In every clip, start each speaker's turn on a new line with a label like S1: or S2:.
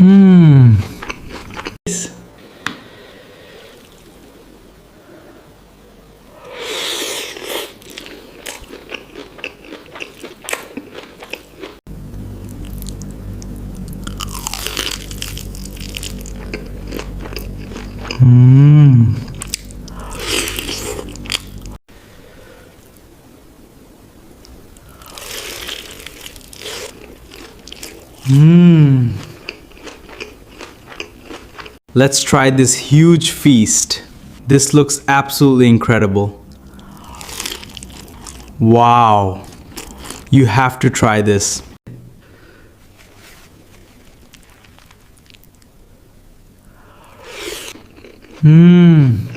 S1: Hmm. Hmm. Hmm. Let's try this huge feast. This looks absolutely incredible. Wow. You have to try this. Hmm.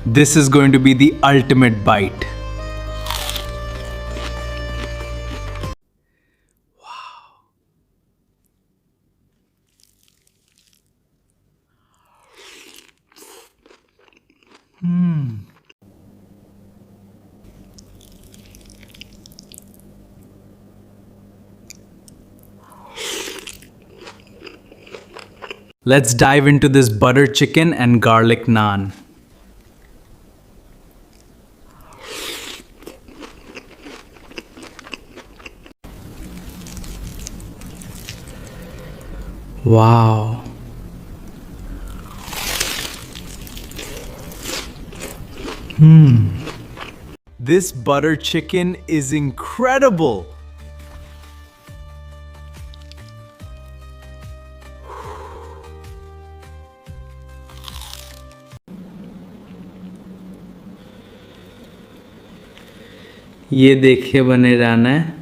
S1: This is going to be the ultimate bite. Let's dive into this butter chicken and garlic naan. Wow. This butter chicken is incredible. ये देखिए बने जाना है।